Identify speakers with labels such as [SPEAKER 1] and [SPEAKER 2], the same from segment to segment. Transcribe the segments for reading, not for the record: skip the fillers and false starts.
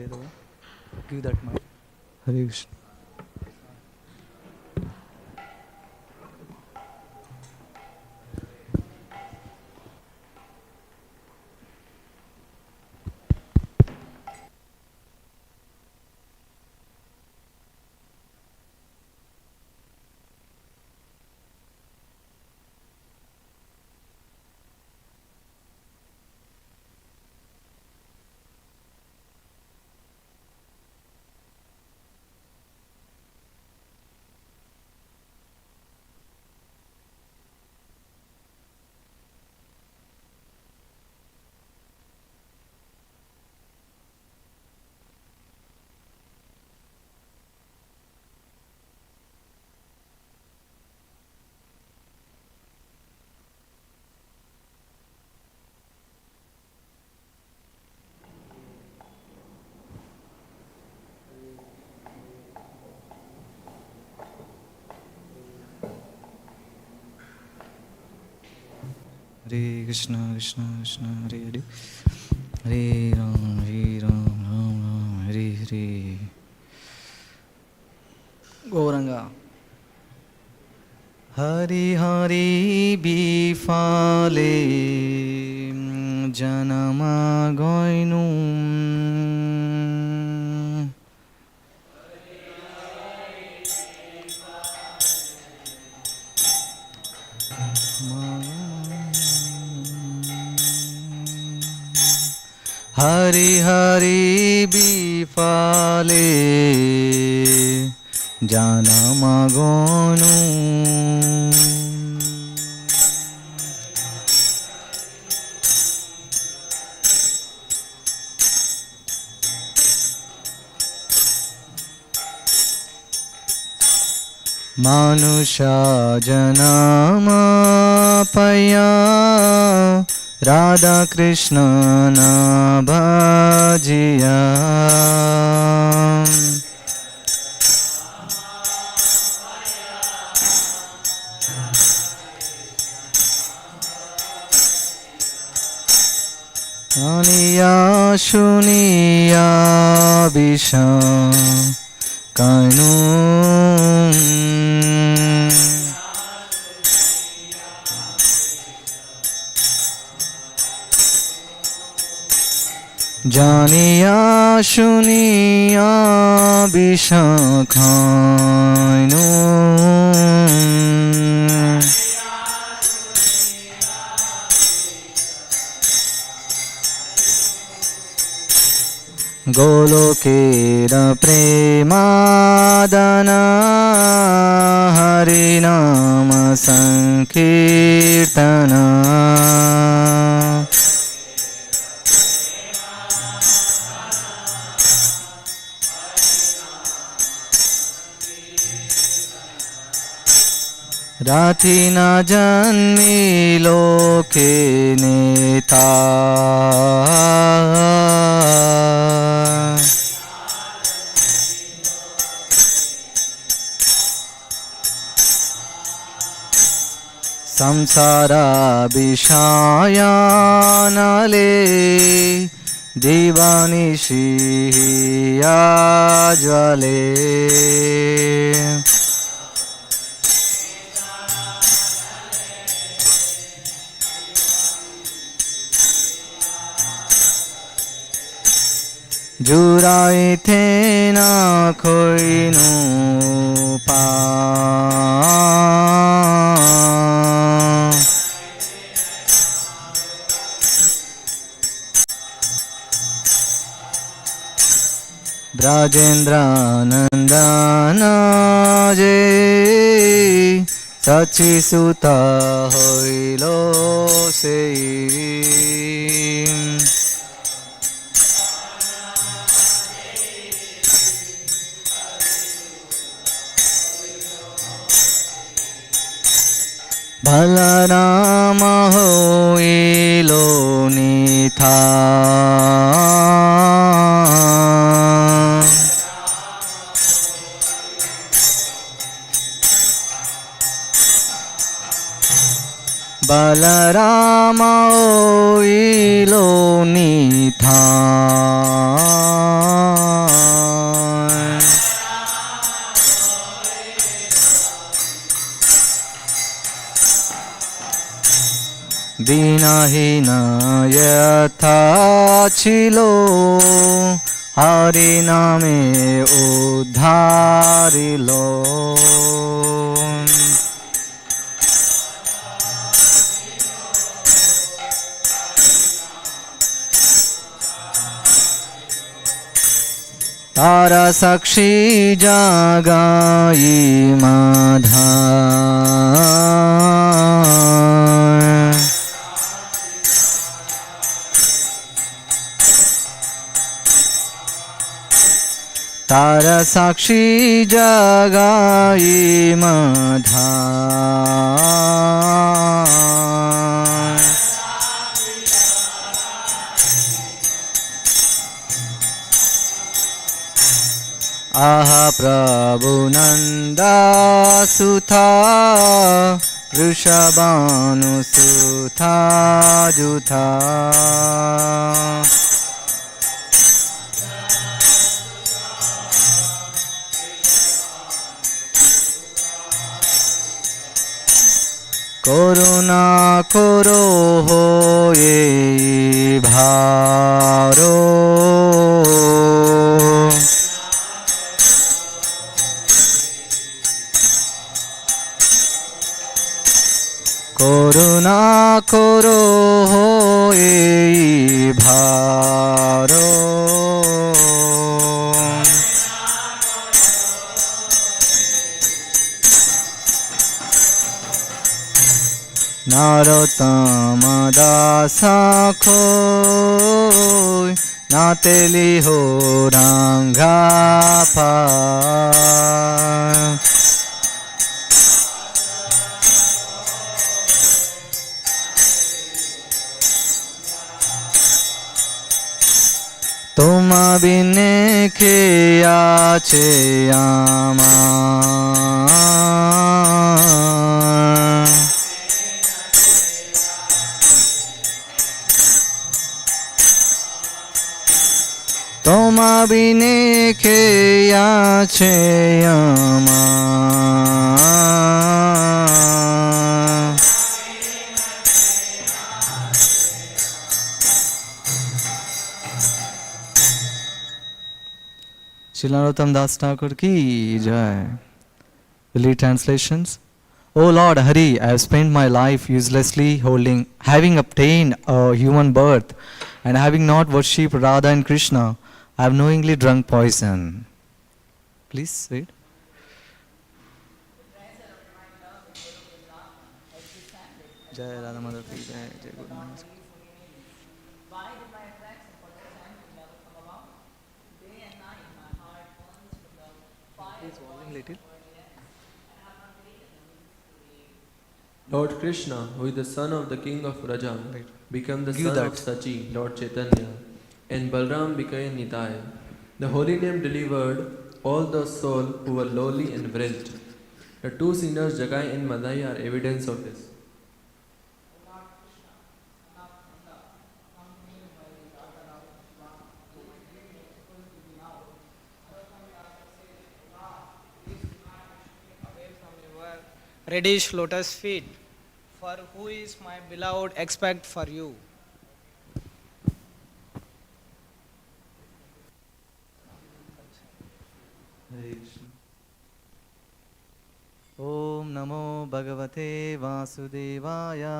[SPEAKER 1] Give that mic.
[SPEAKER 2] Hare Krishna. Hare Krishna, Krishna Krishna, Hare Hare, Hare Ram, Ram Ram, Hare Hare. Gauranga. Hari Hari Bifale Janama Goinum Hari Hari Bifale Janama Goinum Manusha Janama Paya Radha Krishna na bhajiya Aniya Shuniya Bisha Kainum Janiya Shuniya Bisha Kainum Golokera Premadana Harinama Sankirtana Rati na janmi loke neta Samsara Bishaya Nale Divanishi Ajwale Jurai thena koi no pa Brajendra Nandana je Sachi Sutta hoilo sei Balarama hoilo nitha Balarama oilo nithai Dinahina yatha chilo Hari name uddharilo Tara sakshi jagai madha Tara sakshi jagai madha Aha Prabhu Nanda Sutha Rishabhanu Sutha Jutha Koruna koro hoye bharo Koruna koro hoye bharo Narottama dasa khoi Nateli ho ranga pa Toma bine ke ache ama Toma bine ke ache ama Srila Narottam Das Thakur ki jai. Lead translations. O Lord Hari, I have spent my life uselessly having obtained a human birth and having not worshipped Radha and Krishna, I have knowingly drunk poison. Please read. Jai Radha Mother ki jai, Jai Guru Maharaj.
[SPEAKER 1] Lord Krishna, who is the son of the king of Raja, became the son of Sachi, Lord Chaitanya, and Balram became Nitai. The holy name delivered all those souls who were lowly and wretched. The two sinners, Jagai and Madai, are evidence of this.
[SPEAKER 3] Reddish lotus feet, for who is my beloved expect for you.
[SPEAKER 2] Om Namo Bhagavate Vasudevaya.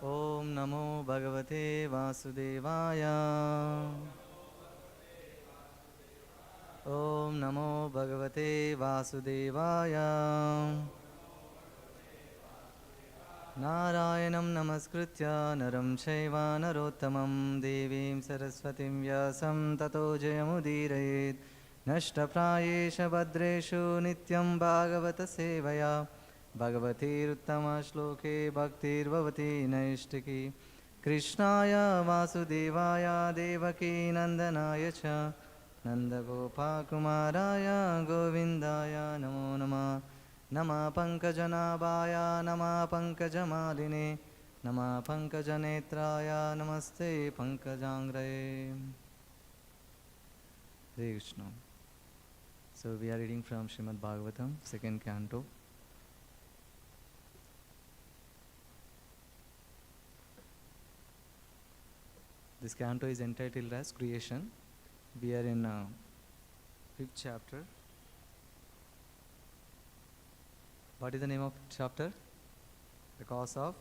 [SPEAKER 2] Om Namo Bhagavate Vasudevaya. Om Namo Bhagavate Vasudevaya. Narayanam Namaskritya Naram Chaiva Narottamam Devim Saraswatim Vyasam Tato Jayamudiraid Nashtaprayesha Bhadreshu Nityam Bhagavata Sevaya Bhagavatir Uttama Shloke Bhaktir Bhavati Naishtiki Krishnaya Vasudevaya Devaki Nandanaya Cha Nanda Gopa Kumaraya Govindaya Namo Namah Nama Pankajanaಭಾಯ Nama Pankajamaline Nama Pankajanetraya Namaste Pankajangraye. Hare Krishna. So we are reading from Śrīmad-Bhāgavatam, second canto. This canto is entitled as Creation. We are in fifth chapter. What is the name of chapter? The cause of?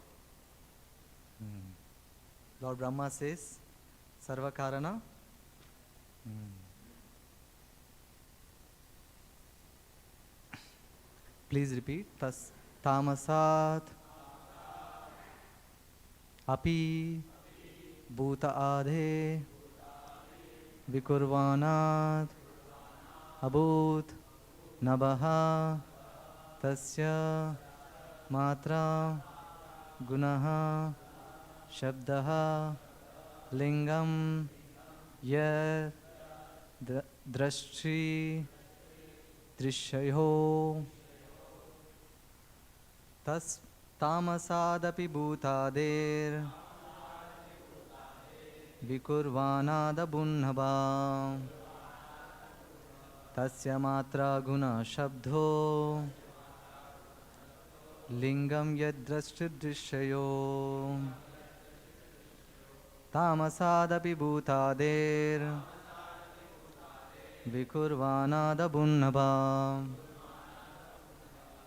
[SPEAKER 2] Lord Brahma says, Sarva Karana. Please repeat. Tas tamasat api bhuta adhe vikurvanat abhut nabaha tasya matra gunaha shabdaha lingam yad drashti drishyayo tas tamasadapi bhutadir vikurvanada bunnhava tasya matra guna shabdho lingam yadrashti drishyayo tamasadapi bhutadir vikurvanada bunnhava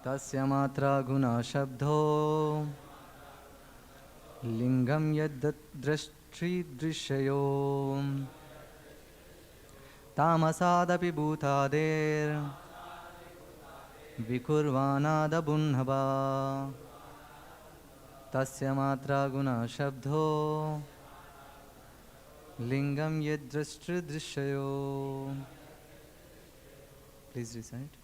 [SPEAKER 2] tasya matra guna shabdho lingam yadrashti drishyayo tamasadapi bhutadir vikurvanada bunnhava tasya matra guna shabdho lingam yadrashti drishyayo. Please recite.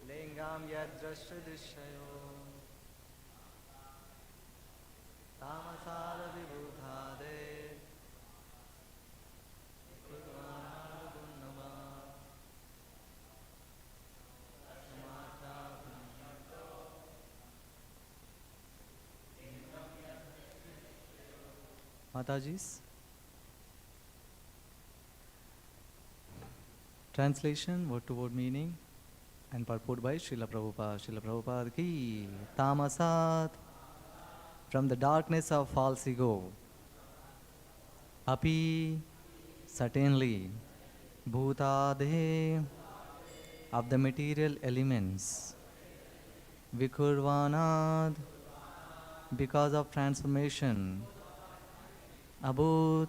[SPEAKER 2] Lingam yadrashti drishyayo tamasada vibhutade vikurvanada bunnhava samata Matajis. Translation, word to word meaning and purport by Srila Prabhupada. Srila Prabhupada ki tamasat, from the darkness of false ego, api, certainly, bhutadhe, of the material elements, vikurvanad, because of transformation, abhut,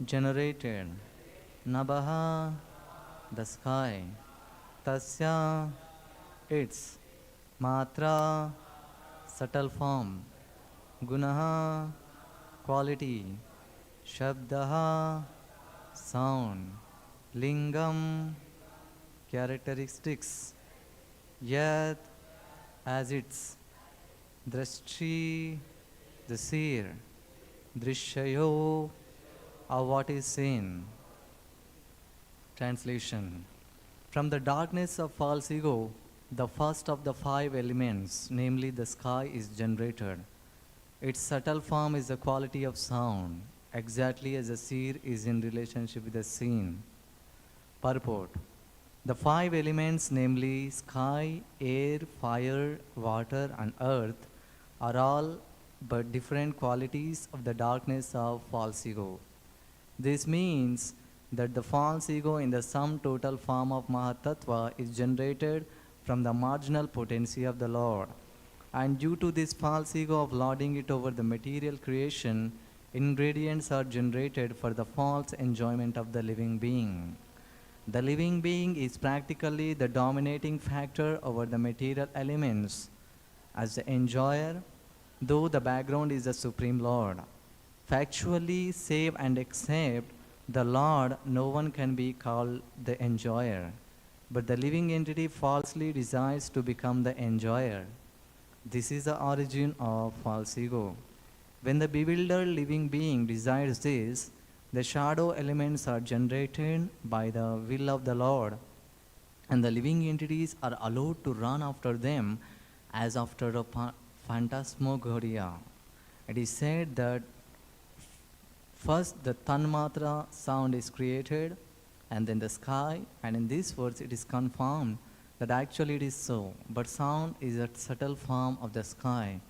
[SPEAKER 2] generated, nabaha, the sky, tasya, its, matra, subtle form, gunaha, quality, shabdaha, sound, lingam, characteristics, yat, as its, drashti, the seer, drishyayo, of what is seen. Translation. From the darkness of false ego, the first of the five elements, namely the sky, is generated. Its subtle form is the quality of sound, exactly as a seer is in relationship with the seen. Purport. The five elements, namely sky, air, fire, water, and earth, are all but different qualities of the darkness of false ego. This means that the false ego in the sum total form of Mahatattva is generated from the marginal potency of the Lord. And due to this false ego of lording it over the material creation, ingredients are generated for the false enjoyment of the living being. The living being is practically the dominating factor over the material elements. As the enjoyer, though the background is the Supreme Lord. Factually, save and accept the Lord, no one can be called the enjoyer. But the living entity falsely desires to become the enjoyer. This is the origin of false ego. When the bewildered living being desires this, the shadow elements are generated by the will of the Lord, and the living entities are allowed to run after them as after a phantasmagoria. It is said that first the Tanmatra sound is created, and then the sky, and in these words it is confirmed that actually it is so. But sound is a subtle form of the sky,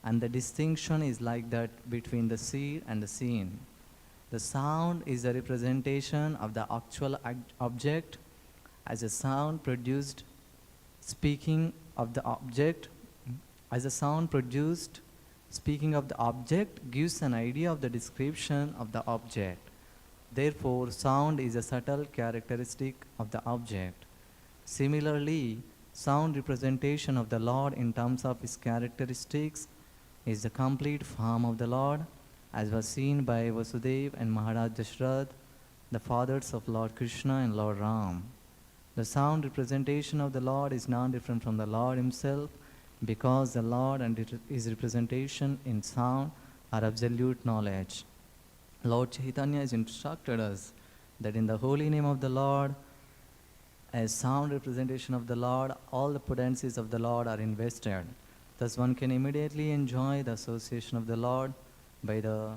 [SPEAKER 2] and the distinction is like that between the seed and the seen. The sound is a representation of the actual object, as a sound produced speaking of the object, as a sound produced speaking of the object gives an idea of the description of the object. Therefore, sound is a subtle characteristic of the object. Similarly, sound representation of the Lord in terms of his characteristics is the complete form of the Lord, as was seen by Vyasadeva and Maharaja Pariksit, the fathers of Lord Krishna and Lord Ram. The sound representation of the Lord is not different from the Lord himself, because the Lord and his representation in sound are absolute knowledge. Lord Chaitanya has instructed us that in the holy name of the Lord, as sound representation of the Lord, all the potencies of the Lord are invested. Thus one can immediately enjoy the association of the Lord by the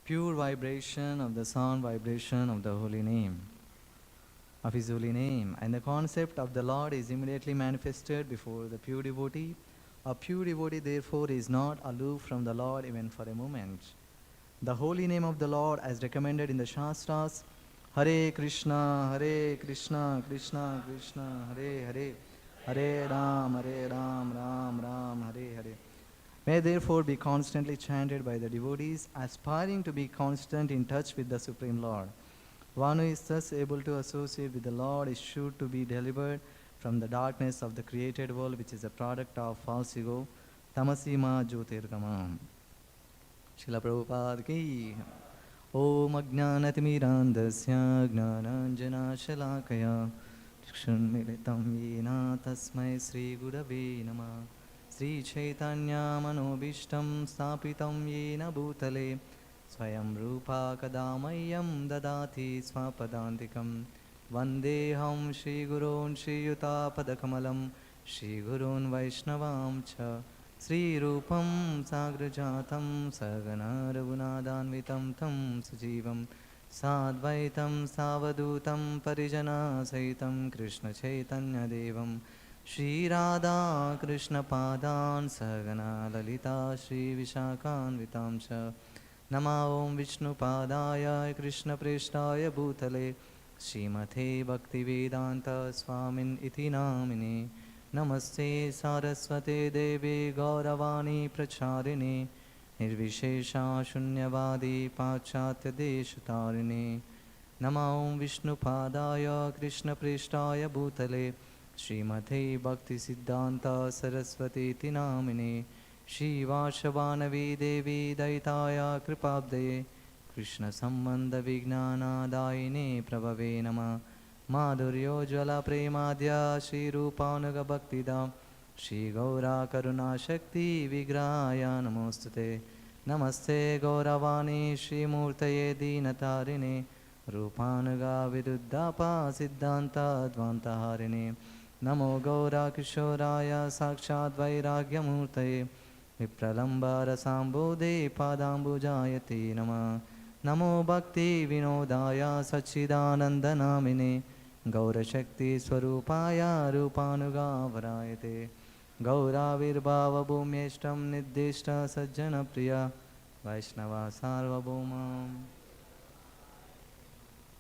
[SPEAKER 2] pure vibration of the sound vibration of the holy name, of his holy name. And the concept of the Lord is immediately manifested before the pure devotee. A pure devotee therefore is not aloof from the Lord even for a moment. The holy name of the Lord, as recommended in the Shastras, Hare Krishna, Krishna Krishna, Hare Hare, Hare Ram, Ram Ram, Hare Hare, may therefore be constantly chanted by the devotees, aspiring to be constant in touch with the Supreme Lord. One who is thus able to associate with the Lord is sure to be delivered from the darkness of the created world, which is a product of false ego, tamasima jyotirgamam. Srila Prabhupada ki Om Ajnanatirmirandasya Gnananjana Shalakaya Chakshunmilitam Yena Tasmai Sri Gurave Namah. Sri Chaitanya Manobishtam Stapitam Yena Bhutale Swayam Rupa Kadamayam Dadati Swapadantikam Vandeham Shri Gurun Shri Yuta Padakamalam Shri Gurun Vaishnavam Cha Sri Rupam Sagrajatam Sagana Raghunadanvitam Tam Sujivam Sadvaitam Savadutam Parijana Saitam Krishna Chaitanya Devam Shri Radha Krishna Padan Sagana Lalita Shri Vishakan Vitamcha Nama Om Vishnu Padaya Krishna Preshtaya Bhutale Srimate Bhaktivedanta Swamin Iti Namine Namaste Saraswate Devi Gauravani Pracharini Nirvishesha Shunyavadi Pachatya Deshatarine Nama Om Vishnu Padaya Krishna Preshtaya Bhutale Srimate Bhakti Siddhanta Saraswati Iti Namine Shri Vashavanavi Devi Daitaya Kripabde Krishna Sambandha Vijnana Daine Prabhave Nama Madhuryo Jala Premadhya Shri Rupanuga Bhaktida Shri Gaura Karuna Shakti Vigraya Namostute Namaste Gauravani Shri Murtaye Dinatarine Rupanuga Viduddhapa Siddhanta Dvantaharine Namo Gaura Kishoraya Sakshat Vairagya Murtaye Vipralamba Rasambodhe Padambujayate Nama Namo Bhakti Vinodaya Sachidananda Namine Gaurashakti Swarupaya Rupanugavarayate Gauravirbhava-bhumyeshtam Niddishta Sajjana Priya Vaishnava Sarvabhaumam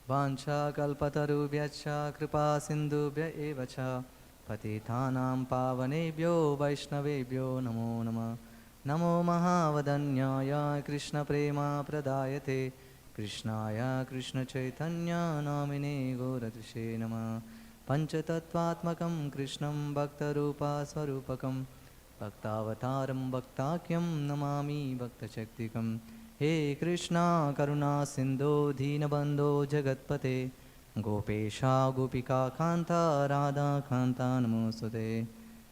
[SPEAKER 2] Vancha kalpatarubhyacha kripa sindhubhya evacha Patithanam pavanebhyo Vaishnavebhyo namo namah Namo Mahavadanyaya Krishna Prema Pradayate Krishnaya Krishna Chaitanya Namine Gauratishe Namah Panchatattvatmakam Krishnam Bhaktarupa Swarupakam Bhaktavataram Bhaktakyam Namami Bhaktachaktikam He Krishna Karuna Sindhu Dhinabandho Jagatpate Gopesha Gopika Kanta Radha Kanta Namostate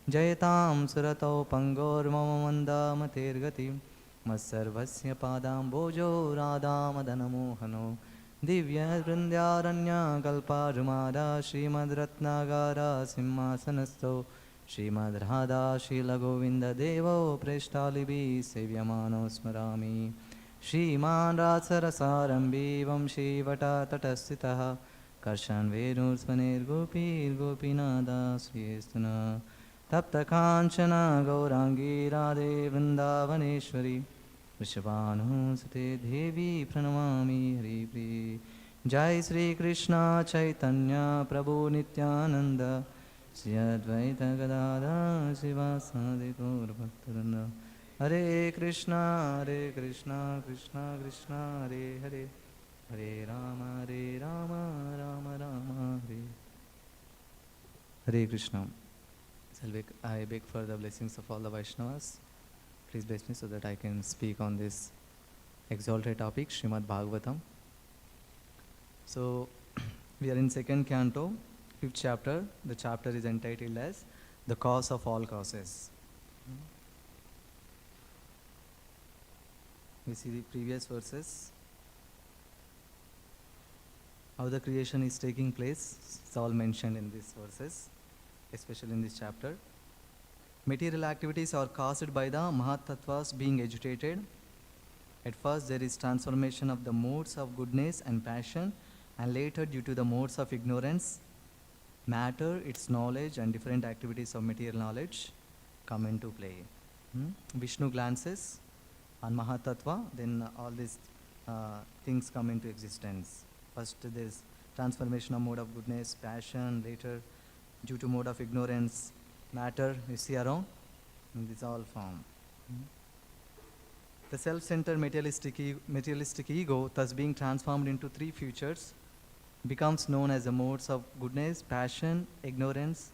[SPEAKER 2] Jayatam Surato Pangor Mamamanda Matergati Masarvasya Padam Bojo Radha Madanamohano Divya Vrindyaranya Kalparumada Śrīmad Ratnagara Simhasanasto Śrīmad Radha Śrīla Govinda Devo Preshtalibi Sevyamano Smarami Śrīman Ratsarasarambi Vamshi Vata Tatasthitaha Karshan Venur Svanir Gopir Gopinada Sriyestuna Tapta Kanchana Gaurangi Radhe Vrindavaneshwari Vrishabhanu Sate Devi Pranamami Hari Pri Jai Sri Krishna Chaitanya Prabhu Nityananda Sri Advaita Gadadhara Sivasadi Gaur Bhaktaranda Hare Krishna Krishna Krishna Hare Hare Hare Rama Rama Rama Hare Hare Krishna. I beg for the blessings of all the Vaishnavas. Please bless me so that I can speak on this exalted topic, Śrīmad-Bhāgavatam. So, we are in second canto, 5th chapter. The chapter is entitled as The Cause of All Causes. We see the previous verses. How the creation is taking place. It's all mentioned in these verses, especially in this chapter. Material activities are caused by the Mahat-tattvas being agitated. At first there is transformation of the modes of goodness and passion, and later due to the modes of ignorance, matter, its knowledge and different activities of material knowledge come into play. Vishnu glances on Mahat-tattva, then all these things come into existence. First there is transformation of mode of goodness, passion, later due to mode of ignorance, matter, you see around, in this all form. The self-centered materialistic ego, thus being transformed into three futures, becomes known as the modes of goodness, passion, ignorance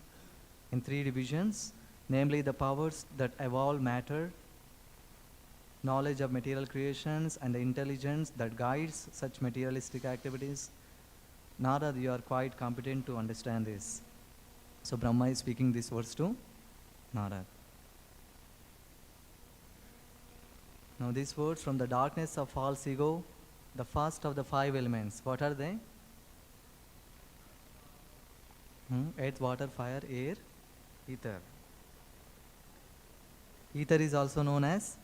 [SPEAKER 2] in three divisions, namely the powers that evolve matter, knowledge of material creations, and the intelligence that guides such materialistic activities. Narad, you are quite competent to understand this. So Brahma is speaking this verse to Narad. Now these words, from the darkness of false ego, the first of the five elements, what are they? Earth, water, fire, air, ether. Ether is also known as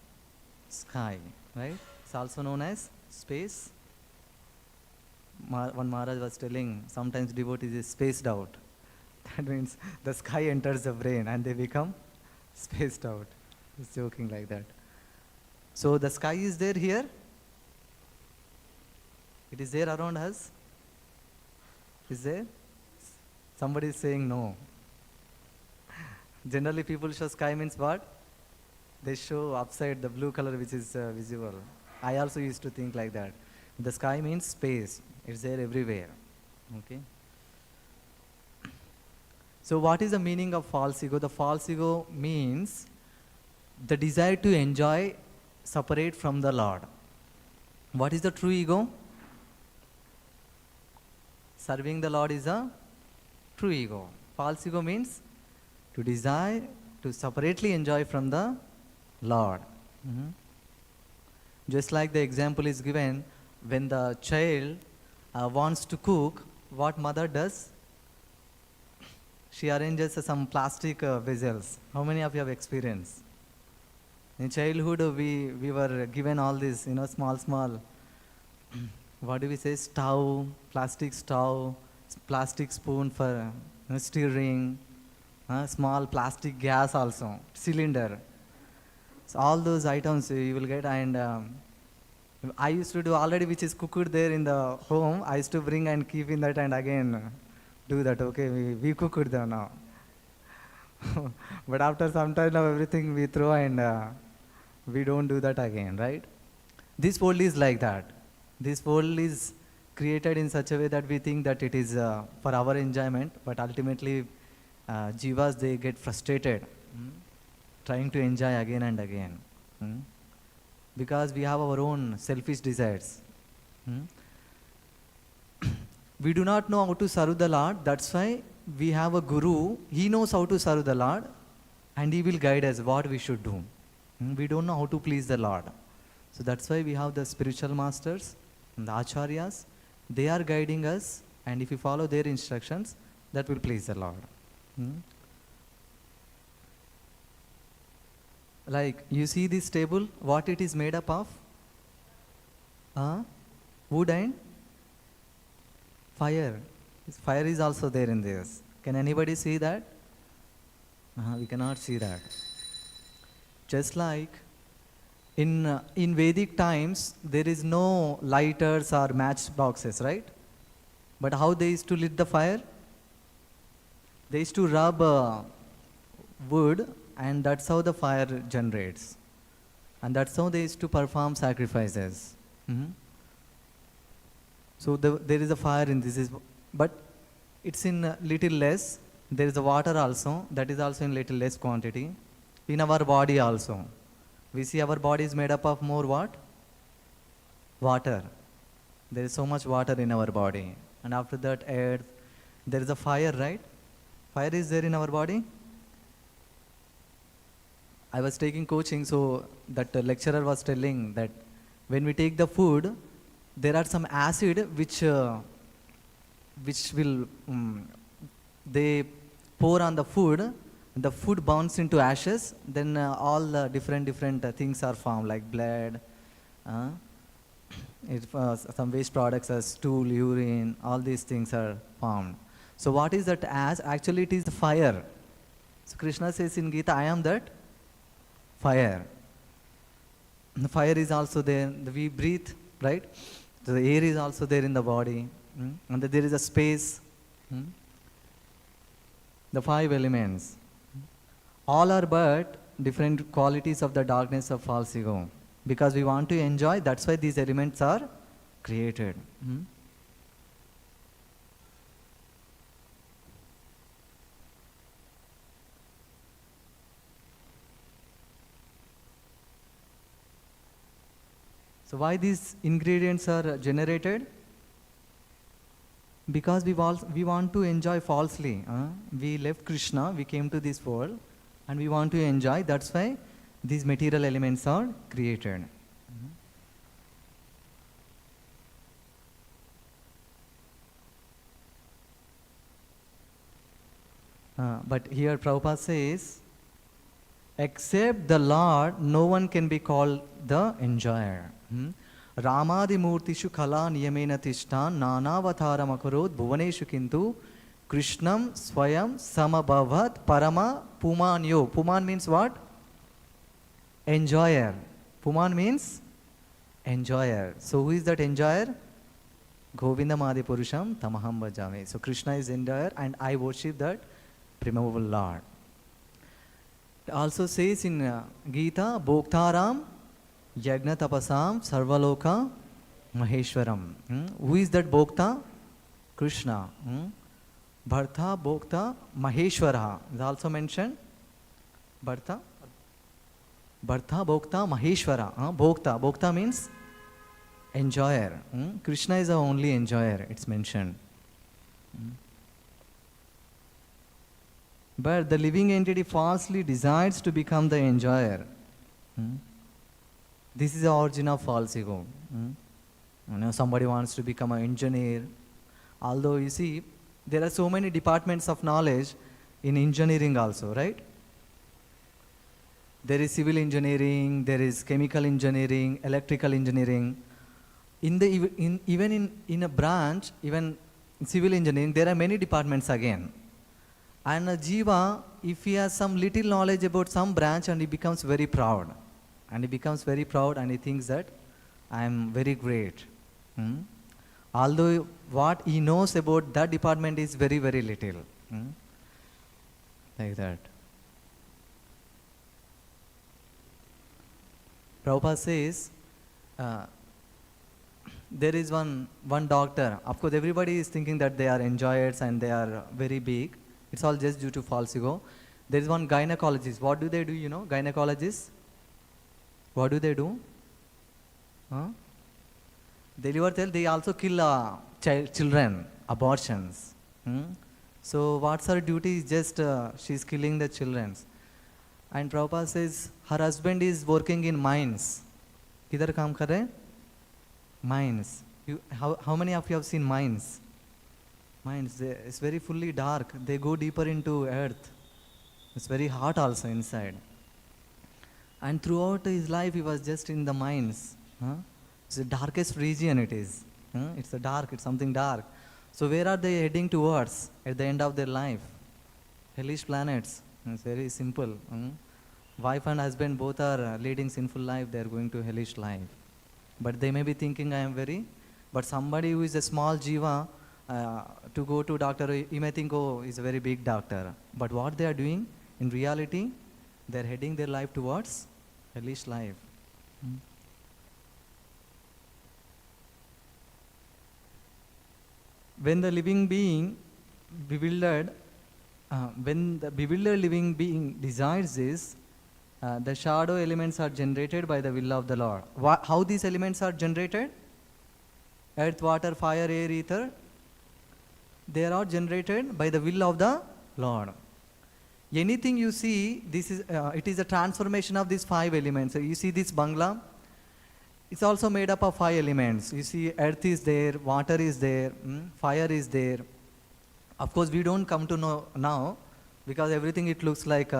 [SPEAKER 2] sky, right? It's also known as space. One Maharaj was telling, sometimes devotees is spaced out. That means the sky enters the brain and they become spaced out. He's joking like that. So the sky is there here. It is there around us. Is there? Somebody is saying no. Generally people show sky means what? They show upside the blue color which is visible. I also used to think like that. The sky means space. It's there everywhere. Okay. So what is the meaning of false ego? The false ego means the desire to enjoy separate from the Lord. What is the true ego? Serving the Lord is a true ego. False ego means to desire to separately enjoy from the Lord. Just like the example is given, when the child wants to cook, what mother does? She arranges some plastic vessels. How many of you have experienced? In childhood, we were given all these, small, what do we say, stove, plastic stove, plastic spoon for stirring, small plastic gas also, cylinder. So all those items you will get, and I used to do already which is cooked there in the home. I used to bring and keep in that and again do that. Okay, we cooked them now. But after some time now everything we throw and we don't do that again, right? This world is like that. This world is created in such a way that we think that it is for our enjoyment, but ultimately jivas, they get frustrated trying to enjoy again and again, because we have our own selfish desires. We do not know how to serve the Lord. That's why we have a guru. He knows how to serve the Lord and he will guide us what we should do. We don't know how to please the Lord. So that's why we have the spiritual masters and the acharyas. They are guiding us, and if we follow their instructions, that will please the Lord. Like you see this table, what it is made up of? Wood and fire. Fire is also there in this. Can anybody see that? We cannot see that. Just like in Vedic times, there is no lighters or matchboxes, right? But how they used to lit the fire? They used to rub wood, and that's how the fire generates. And that's how they used to perform sacrifices. So there is a fire in this, but it's in little less. There is a water also, that is also in little less quantity. In our body also. We see our body is made up of more what? Water. There is so much water in our body. And after that earth, there is a fire, right? Fire is there in our body. I was taking coaching, so that lecturer was telling that when we take the food, there are some acid which will they pour on the food burns into ashes, then all different things are formed, like blood, some waste products as stool, urine, all these things are formed. So what is that as? Actually it is the fire. So Krishna says in Gita, I am that fire. The fire is also there, we breathe, right? So the air is also there in the body, and there is a space. The five elements. All are but different qualities of the darkness of false ego. Because we want to enjoy, that's why these elements are created. So why these ingredients are generated? Because we want to enjoy falsely. We left Krishna, we came to this world, and we want to enjoy. That's why these material elements are created. But here Prabhupada says, except the Lord, no one can be called the enjoyer. Ramadi murtishu kala niyamena tishtan nanavataram akarod bhuvaneshu kintu Krishnam swayam samabhavat parama pumanyo. Puman means what? Enjoyer. Puman means enjoyer. So who is that enjoyer? Govindam Adi Purusham Tamaham Bhajame. So Krishna is enjoyer and I worship that primeval Lord. It also says in Gita, Bhoktaram Yagna Tapasam Sarvaloka Maheshwaram. Who is that Bhokta? Krishna. Bharta Bhokta Maheshwara is also mentioned. Bharta Bhokta Maheshwara. Bhokta means enjoyer. Krishna is the only enjoyer, it's mentioned. But the living entity falsely desires to become the enjoyer. This is the origin of false ego. Somebody wants to become an engineer. Although you see, there are so many departments of knowledge in engineering also, right? There is civil engineering, there is chemical engineering, electrical engineering. Even in a branch, even in civil engineering, there are many departments again. And a jiva, if he has some little knowledge about some branch, and he becomes very proud. And he becomes very proud and he thinks that I am very great. Although what he knows about that department is very, very little. Like that. Prabhupada says, there is one doctor. Of course, everybody is thinking that they are enjoyers and they are very big. It's all just due to false ego. There is one gynecologist. What do they do, you know, gynecologists? What do they do? They also kill children, abortions. So what's her duty is just she's killing the children. And Prabhupada says her husband is working in mines. Kidhar kaam kar rahe? Mines. How many of you have seen mines? Mines, it's very fully dark. They go deeper into earth. It's very hot also inside. And throughout his life, he was just in the mines. It's the darkest region it is. It's a dark, it's something dark. So where are they heading towards at the end of their life? Hellish planets. It's very simple. Wife and husband both are leading sinful life. They are going to hellish life. But they may be thinking I am very... But somebody who is a small jiva, to go to doctor, you may think, oh, he's a very big doctor. But what they are doing, in reality, they are heading their life towards hellish life. When the living being bewildered, when the bewildered living being desires this, the shadow elements are generated by the will of the Lord. How these elements are generated? Earth, water, fire, air, ether. They are all generated by the will of the Lord. Anything you see, this is it is a transformation of these 5 elements. So you see this Bangla, it's also made up of 5 elements. You see earth is there, water is there, fire is there. Of course we don't come to know now because everything it looks like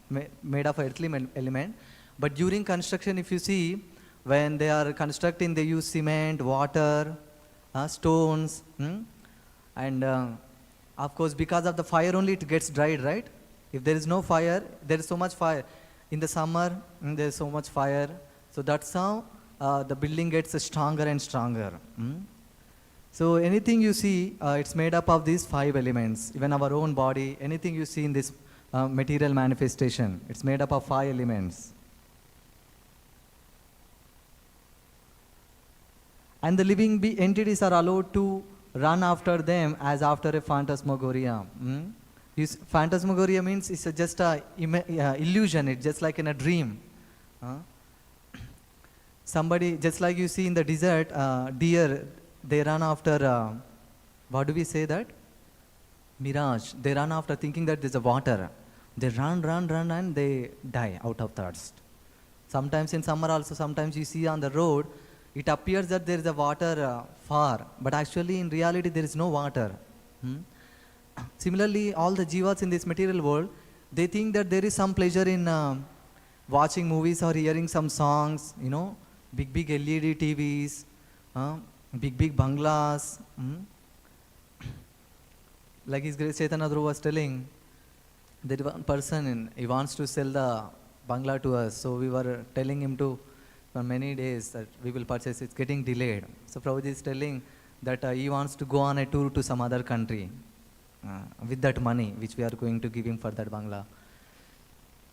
[SPEAKER 2] made of earthly element. But during construction, if you see, when they are constructing, they use cement, water, stones, and of course because of the fire only it gets dried, right? If there is no fire, there is so much fire. In the summer, there is so much fire. So that's how the building gets stronger and stronger. So anything you see, it's made up of these 5 elements. Even our own body, anything you see in this material manifestation, it's made up of 5 elements. And the living entities are allowed to run after them as after a phantasmagoria. Phantasmagoria means it's just a illusion. It's just like in a dream. Somebody, just like you see in the desert, deer, they run after, what do we say that? Mirage. They run after thinking that there's a water. They run and they die out of thirst. Sometimes in summer also, sometimes you see on the road, it appears that there is a water far, but actually in reality there is no water. Similarly, all the jivas in this material world, they think that there is some pleasure in watching movies or hearing some songs, you know, big LED TVs, big banglas. Like His Grace Chaitanya Prabhu was telling, there is one person, he wants to sell the bangla to us, so we were telling him to, for many days, that we will purchase, it's getting delayed. So Prabhuji is telling that he wants to go on a tour to some other country with that money which we are going to give him for that bangla.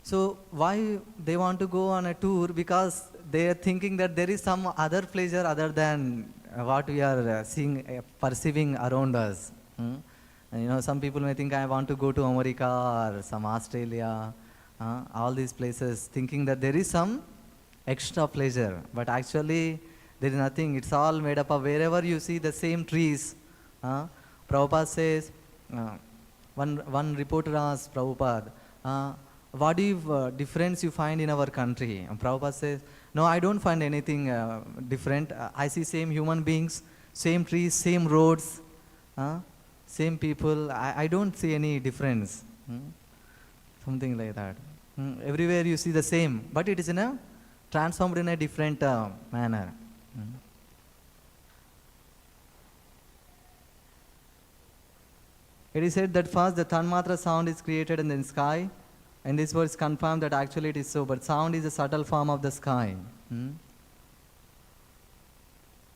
[SPEAKER 2] So why they want to go on a tour? Because they are thinking that there is some other pleasure other than what we are seeing, perceiving around us. And, you know, some people may think I want to go to America or some Australia, all these places, thinking that there is some extra pleasure. But actually there is nothing. It's all made up of wherever you see the same trees. Prabhupada says, one reporter asked Prabhupada, what difference you find in our country? And Prabhupada says, no, I don't find anything different. I see same human beings, same trees, same roads, same people. I don't see any difference. Something like that. Everywhere you see the same, but it is in a transformed in a different manner. It is said that first the Tanmatra sound is created in the sky, and this verse confirms that actually it is so, but sound is a subtle form of the sky.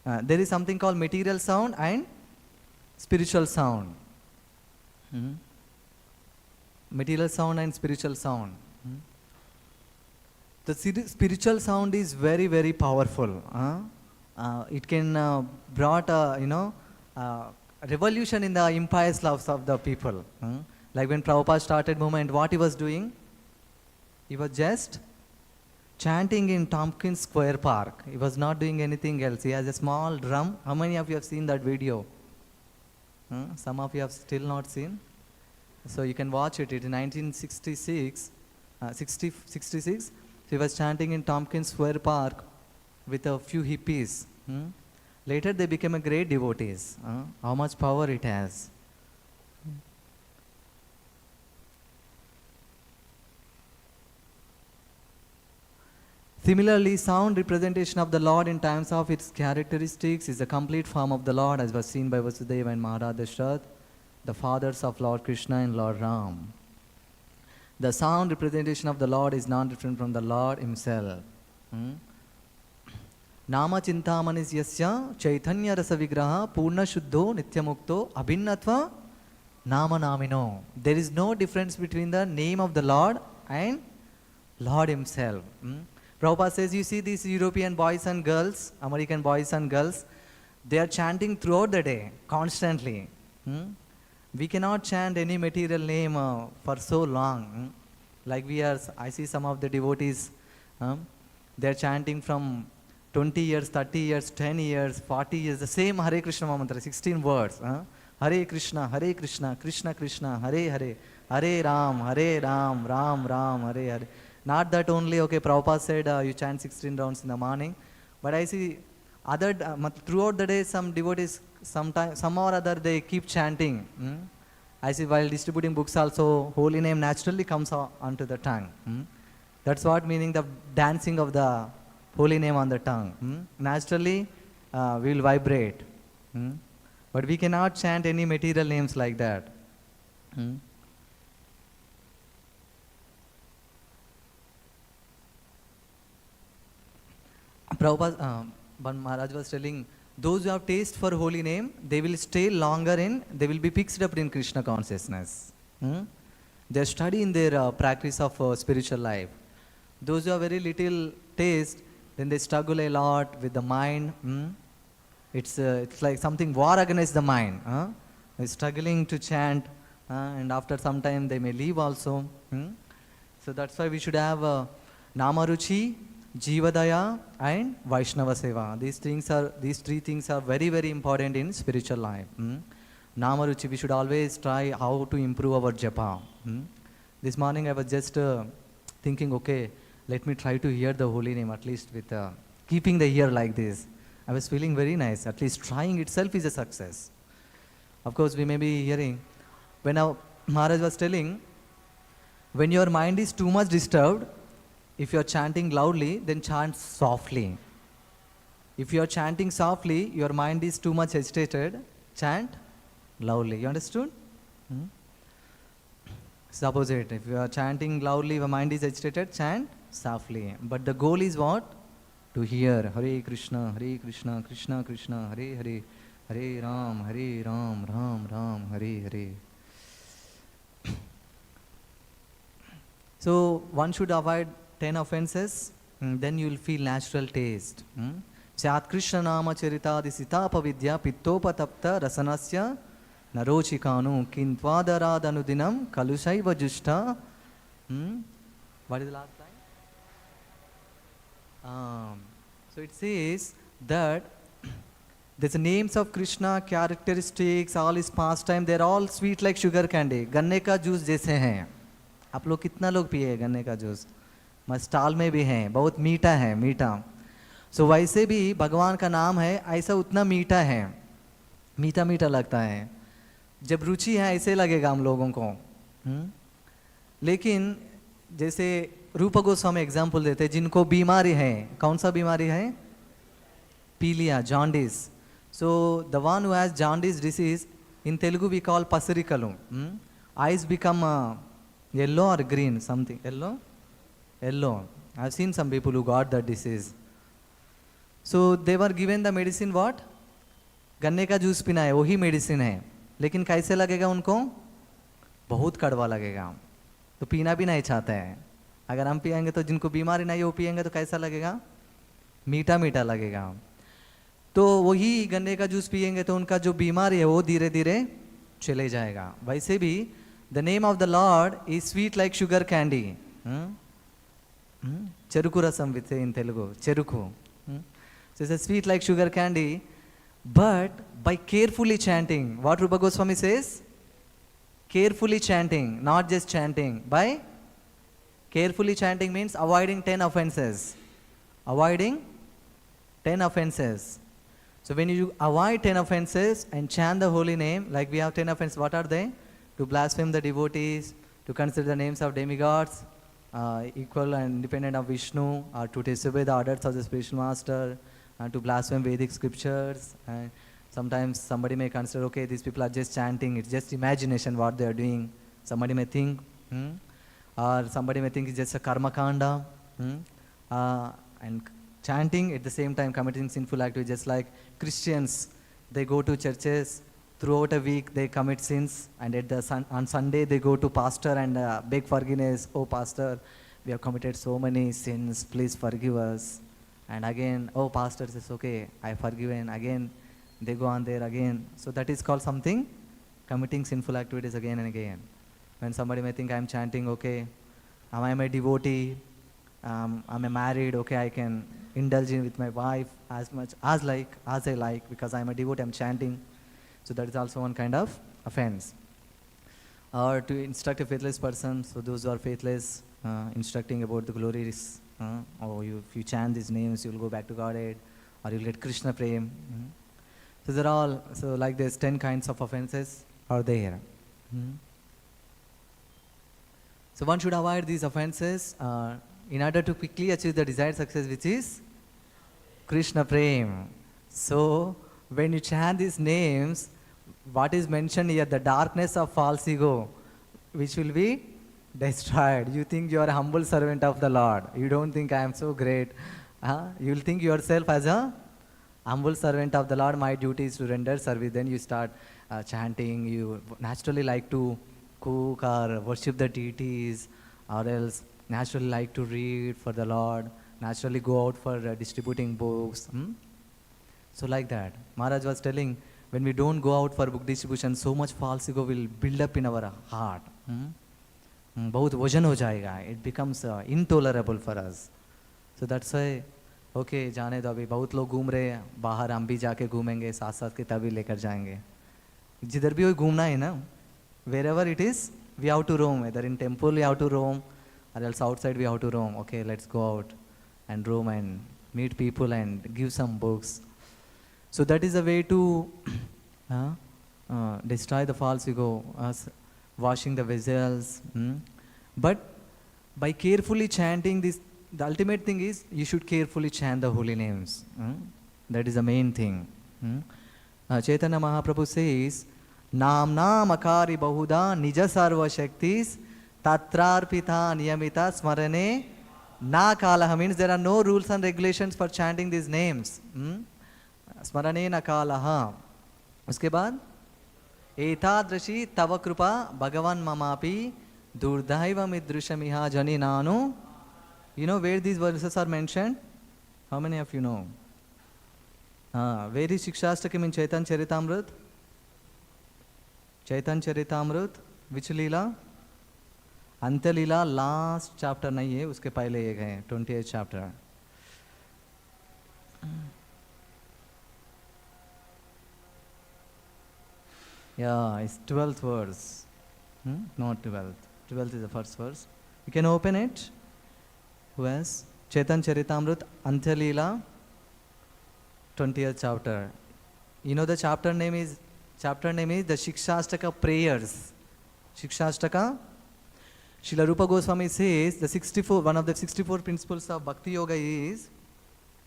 [SPEAKER 2] There is something called material sound and spiritual sound. Material sound and spiritual sound. The spiritual sound is very, very powerful. It can brought revolution in the impious lives of the people. Like when Prabhupada started movement, what he was doing? He was just chanting in Tompkins Square Park. He was not doing anything else. He has a small drum. How many of you have seen that video? Some of you have still not seen. So you can watch it. It in 1966, 66. So he was chanting in Tompkins Square Park with a few hippies. Later they became a great devotees. How much power it has. Similarly, sound representation of the Lord in terms of its characteristics is a complete form of the Lord, as was seen by Vyasadeva and Maharaja Pariksit, the fathers of Lord Krishna and Lord Ram. The sound representation of the Lord is not different from the Lord himself. Nama chintamani yasya chaitanya rasa vigraha purna shuddho nityamukto abhinnatva nama namino. There is no difference between the name of the Lord and Lord himself. Prabhupada says, you see these European boys and girls, American boys and girls, they are chanting throughout the day, constantly. We cannot chant any material name for so long. Like I see some of the devotees, they are chanting from 20 years, 30 years, 10 years, 40 years, the same Hare Krishna mantra, 16 words. Hare Krishna, Krishna Krishna, Hare Hare, Hare Ram, Ram Ram, Hare Hare. Not that only, okay, Prabhupada said you chant 16 rounds in the morning, but I see throughout the day some devotees, some or other they keep chanting. I see while distributing books also, holy name naturally comes onto the tongue. That's what meaning the dancing of the holy name on the tongue. Naturally we will vibrate. But we cannot chant any material names like that. Prabhupada, Maharaj was telling, those who have taste for holy name, they will stay longer they will be fixed up in Krishna consciousness. They study in their practice of spiritual life. Those who have very little taste, then they struggle a lot with the mind. It's like something war against the mind. They're struggling to chant, and after some time they may leave also. So that's why we should have Namaruchi, Jivadaya and Vaishnava Seva. These three things are very, very important in spiritual life. Namaruchi, we should always try how to improve our japa. This morning I was just thinking, okay, let me try to hear the holy name, at least with keeping the ear like this. I was feeling very nice. At least trying itself is a success. Of course, we may be hearing. When Maharaj was telling, when your mind is too much disturbed, if you are chanting loudly, then chant softly. If you are chanting softly, your mind is too much agitated, chant loudly. You understood? It's the opposite. If you are chanting loudly, your mind is agitated, chant softly. But the goal is what? To hear Hare Krishna, Krishna Krishna, Hare Hare, Hare Ram, Ram Ram, Hare Hare. So one should avoid 10 offenses, then you will feel natural taste. Chat Krishna Nama Charita Disitapa Vidya Pittopatapta Rasanasya Narochikanu Kintvadarad Kalusaiva Jushta. What is the last line? So it says that there's names of Krishna, characteristics, all his pastime, they're all sweet like sugar candy. गन्ने का juice जैसे हैं. आप लोग कितना लोग पिए गन्ने का जूस? स्टॉल में भी हैं, बहुत मीठा है, मीठा. सो वैसे भी भगवान का नाम है, ऐसा उतना मीठा है, मीठा मीठा लगता है. जब रुचि है ऐसे लगेगा हम लोगों को. लेकिन जैसे रूप गोस्वामी एग्जाम्पल देते हैं, जिनको बीमारी है, कौन सा बीमारी है? पीलिया, jaundice. So the one who has jaundice disease, In Telugu we call pasirikalu. Eyes become yellow or green, something. Yellow? Yellow. I've seen some people who got that disease. So they were given the medicine what? गन्ने का juice पीना है, वही medicine है, लेकिन कैसे लगेगा उनको? बहुत कड़वा लगेगा, तो पीना भी नहीं चाहते हैं. अगर हम पिएंगे तो जिनको बीमारी नहीं है वो पिएंगे तो कैसा लगेगा? मीठा मीठा लगेगा. तो वही गन्ने का जूस पिएंगे तो उनका जो बीमारी है वो धीरे धीरे चले जाएगा. वैसे भी the name of the Lord is sweet like sugar candy. చెరుకు రసం విత్ ఇన్ తెలుగు చెరుకు. So it's a sweet like sugar candy, but by carefully chanting, what Rupa Goswami says, carefully chanting, not just chanting. By carefully chanting means avoiding 10 offenses. Avoiding 10 offenses. So when you avoid 10 offenses and chant the holy name, like we have 10 offenses, what are they? To blaspheme the devotees, to consider the names of demigods, equal and independent of Vishnu, or to disobey the orders of the spiritual master, and to blaspheme Vedic scriptures. And sometimes somebody may consider, okay, these people are just chanting, it's just imagination what they are doing. Somebody may think, or somebody may think it's just a karma kanda, and chanting at the same time committing sinful activity, just like Christians, they go to churches, throughout a week they commit sins, and at the on Sunday they go to pastor and beg forgiveness. Oh pastor, we have committed so many sins, please forgive us. And again, oh pastor says, okay, I forgiven. Again they go on there again. So that is called something, committing sinful activities again and again. When somebody may think I am chanting, okay, I am a devotee, I am married, okay, I can indulge in with my wife as much as I like because I am a devotee, I am chanting. So that is also one kind of offense. Or to instruct a faithless person, so those who are faithless, instructing about the glories, if you chant these names, you will go back to Godhead, or you will get Krishna Prem. So they're all, so like there's 10 kinds of offenses are there. So one should avoid these offenses in order to quickly achieve the desired success, which is Krishna Prem. So when you chant these names, what is mentioned here, the darkness of false ego, which will be destroyed. You think you are a humble servant of the Lord. You don't think I am so great. You will think yourself as a humble servant of the Lord. My duty is to render service. Then you start chanting. You naturally like to cook or worship the deities, or else naturally like to read for the Lord, naturally go out for distributing books. So like that, Maharaj was telling, when we don't go out for book distribution, so much false ego will build up in our heart. बहुत वजन हो जाएगा. It becomes intolerable for us. So that's why, okay, जाने दो, अभी बहुत लोग घूम रहे हैं बाहर, हम भी जाके घूमेंगे, साथ साथ किताब भी लेकर जाएंगे. जिधर भी वही घूमना है ना, wherever it is, we have to roam. Whether in temple we have to roam, or else outside we have to roam. Okay, let's go out and roam and meet people and give some books. So that is a way to destroy the false ego, washing the vessels. But by carefully chanting this, the ultimate thing is you should carefully chant the holy names. That is the main thing. Chaitanya Mahaprabhu says, Nam Nam Akari Bahuda Nija Sarva Shaktis Tatrarpita Niyamita Smarane Na Kalaha, means there are no rules and regulations for chanting these names. स्मरणे न कालः. उसके बाद एतादृशी तव कृपा भगवान ममापि दुर्दैवमिदृशमिह जनि नानु. You know where these verses are mentioned? How many of you know? Where is Shikshastakam in Chaitanya Charitamrita? Chaitanya Charitamrita, which Leela? अंत्य Leela last chapter नहीं है, उसके पहले एक है 28th chapter. Yeah, it's 12th verse. Not 12th. 12th is the first verse. You can open it. Who else? Chaitanya Charitamrita, Antya Leela, 20th chapter. You know the chapter name is the Shikshastaka prayers. Shikshastaka. Srila Rupa Goswami says one of the 64 principles of Bhakti Yoga is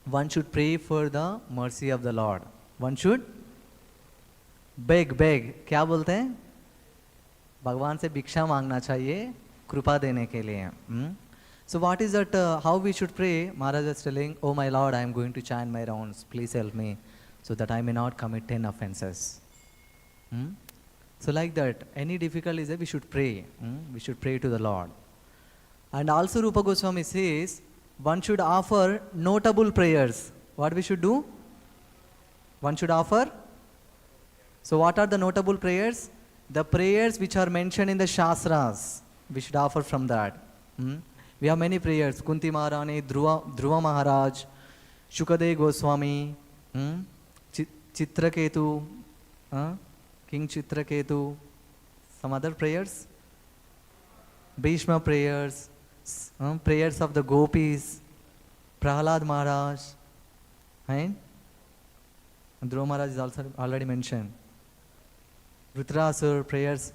[SPEAKER 2] one should pray for the mercy of the Lord. One should beg क्या बोलते हैं? भगवान से भिक्षा मांगना चाहिए कृपा देने के लिए. So what is that, how we should pray? Maharaj is telling, oh my Lord, I am going to chant my rounds, please help me so that I may not commit 10 offenses. So like that, any difficulty is there, we should pray. We should pray to the Lord. And also Rupa Goswami says, one should offer notable prayers. What we should do? One should offer. So what are the notable prayers? The prayers which are mentioned in the Shastras. We should offer from that. We have many prayers. Kunti Maharani, Dhruva Maharaj, Sukadeva Goswami, Chitraketu, King Chitraketu, some other prayers. Bhishma prayers, prayers of the gopis, Prahlad Maharaj, right? Dhruva Maharaj is also already mentioned. Vritrasur prayers.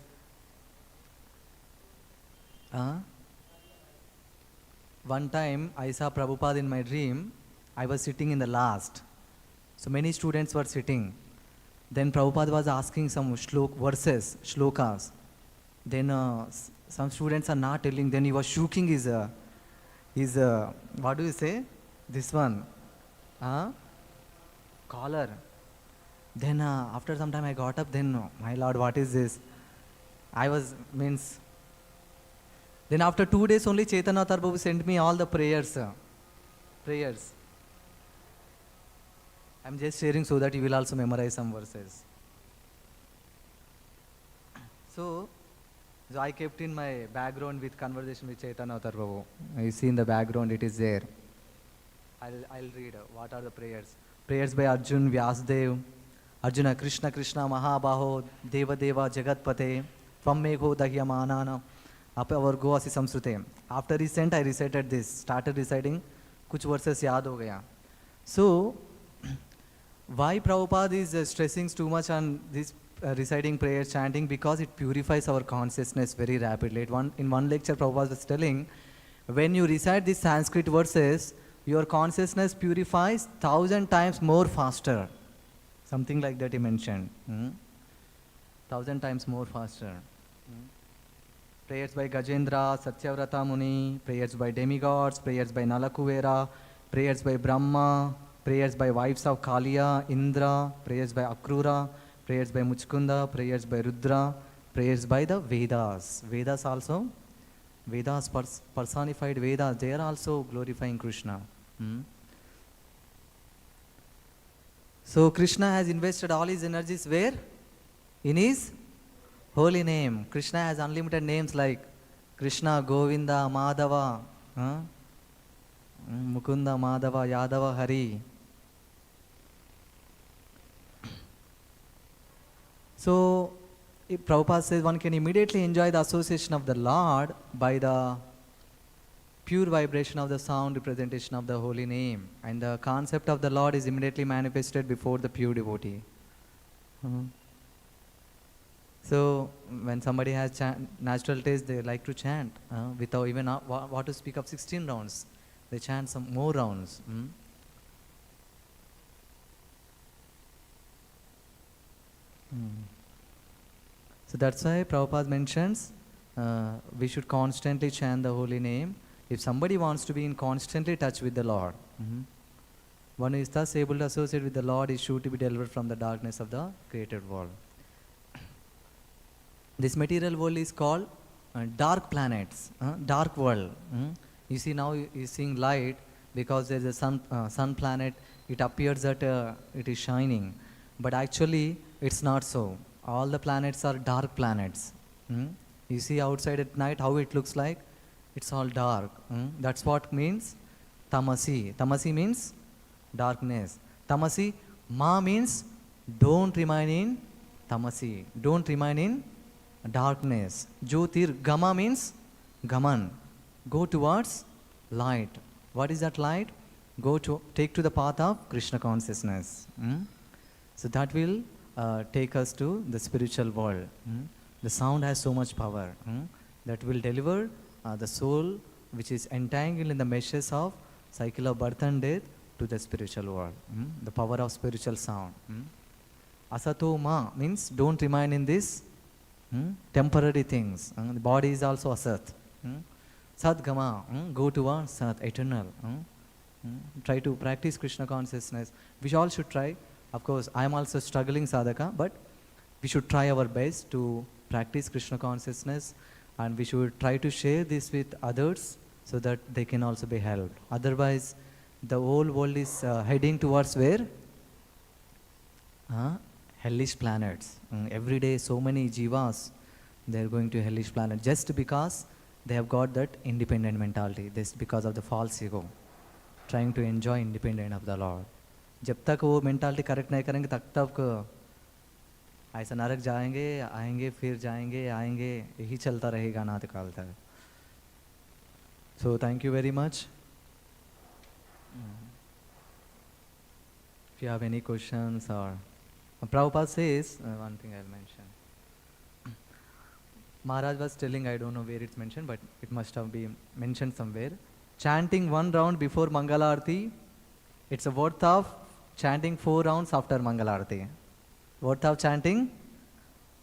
[SPEAKER 2] One time I saw Prabhupada in my dream. I was sitting in the last. So many students were sitting. Then Prabhupada was asking some verses, shlokas. Then some students are not telling. Then he was shaking his what do you say? This one, collar. Then after some time I got up. Then my Lord, what is this? Then after 2 days only Chaitanya Prabhu sent me all the prayers. I'm just sharing so that you will also memorize some verses. So I kept in my background with conversation with Chaitanya Prabhu. You see in the background it is there. I'll read what are the prayers. Prayers by Arjun, Vyasadeva, Arjuna, Krishna, Krishna, Mahabaho, Deva, Deva, Jagatpate, Tvamego, Dahyamanana, Apavargo, Asi Samsrute. After he sent, I recited this, started reciting, kuch verses yaad ho gaya. So, why Prabhupada is stressing too much on this reciting prayer, chanting? Because it purifies our consciousness very rapidly. In one lecture, Prabhupada was telling, when you recite these Sanskrit verses, your consciousness purifies 1,000 times more faster. Something like that he mentioned. 1,000 times more faster. Prayers by Gajendra, Satyavrata Muni, prayers by demigods, prayers by Nalakuvera, prayers by Brahma, prayers by wives of Kaliya, Indra, prayers by Akrura, prayers by Muchkunda, prayers by Rudra, prayers by the Vedas. Vedas also, Vedas personified Vedas, they are also glorifying Krishna. So Krishna has invested all his energies where? In his holy name. Krishna has unlimited names like Krishna, Govinda, Madhava, Mukunda, Madhava, Yadava, Hari. So if Prabhupada says one can immediately enjoy the association of the Lord by the pure vibration of the sound representation of the holy name, and the concept of the Lord is immediately manifested before the pure devotee. So when somebody has natural taste, they like to chant without even what to speak of 16 rounds. They chant some more rounds. So that's why Prabhupada mentions we should constantly chant the holy name. If somebody wants to be in constantly touch with the Lord, one who is thus able to associate with the Lord is sure to be delivered from the darkness of the created world. This material world is called dark planets, dark world. You see now you're seeing light because there is a sun planet. It appears that it is shining, but actually it's not so. All the planets are dark planets. You see outside at night how it looks like. It's all dark. That's what means tamasi. Tamasi means darkness. Tamasi, ma means don't remain in tamasi. Don't remain in darkness. Jyotir, gama means gaman. Go towards light. What is that light? Take to the path of Krishna consciousness. So that will take us to the spiritual world. The sound has so much power that will deliver the soul which is entangled in the meshes of cycle of birth and death to the spiritual world. The power of spiritual sound. Asato ma means don't remain in this temporary things. The body is also asat. Sadgama, go towards sat, eternal. Try to practice Krishna consciousness. We all should try. Of course, I am also struggling sadhaka, but we should try our best to practice Krishna consciousness, and we should try to share this with others so that they can also be helped. Otherwise, the whole world is heading towards where? Hellish planets. Every day, so many jivas, they are going to hellish planet just because they have got that independent mentality. This because of the false ego, trying to enjoy independent of the Lord. जब तक वो mentality correct नहीं करेंगे तब तक ऐसा नरक जाएंगे, आएंगे, फिर जाएंगे, आएंगे, यही चलता रहेगा अनाथ काल तक. So thank you very much. If you have any questions or Prabhupada says one thing I'll mention. Maharaj was telling, I don't know where it's mentioned, but it must have been mentioned somewhere. Chanting one round before Mangala Arati, it's a worth of chanting 4 rounds after Mangala Arati. Worth of chanting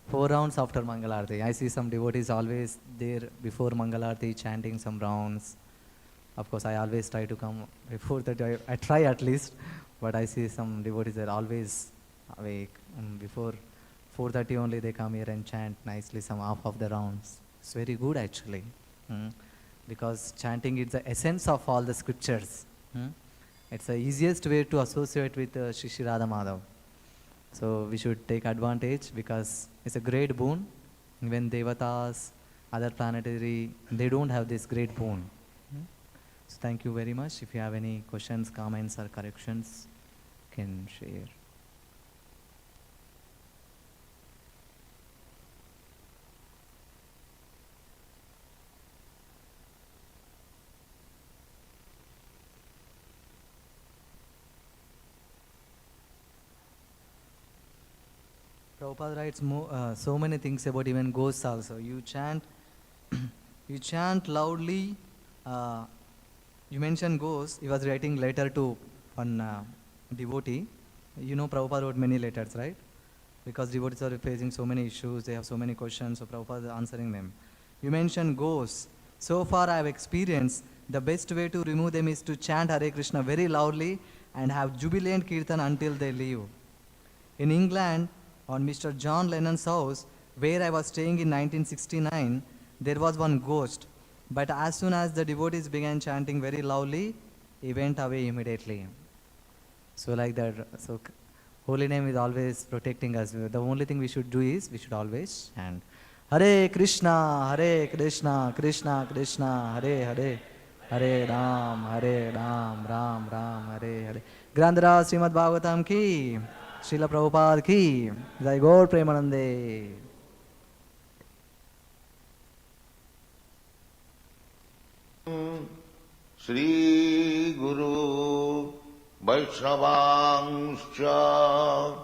[SPEAKER 2] 4 rounds after Mangala Arati. I see some devotees always there before Mangala Arati chanting some rounds. Of course, I always try to come before that. I try at least, but I see some devotees are always awake. Before 4:30 only they come here and chant nicely some half of the rounds. It's very good actually, because chanting is the essence of all the scriptures. It's the easiest way to associate with Shri Shri Radha Madhav. So we should take advantage because it's a great boon. When Devatas, other planetary, they don't have this great boon. So thank you very much. If you have any questions, comments or corrections, you can share. Prabhupada writes so many things about even ghosts also. You chant, you chant loudly. You mentioned ghosts. He was writing letter to one devotee. You know Prabhupada wrote many letters, right? Because devotees are facing so many issues, they have so many questions, so Prabhupada is answering them. You mentioned ghosts. So far I have experienced the best way to remove them is to chant Hare Krishna very loudly and have jubilant kirtan until they leave. In England, on Mr. John Lennon's house, where I was staying in 1969, there was one ghost. But as soon as the devotees began chanting very loudly, he went away immediately. So like that, so holy name is always protecting us. The only thing we should do is, we should always chant Hare Krishna, Krishna Krishna, Hare Hare, Hare Ram, Ram Ram, Hare Hare. Grandhara Śrīmad-Bhāgavatam ki, Srila Prabhupada ki, Jai Gaur Premanande.
[SPEAKER 4] Shri Guru Vaishnavangscha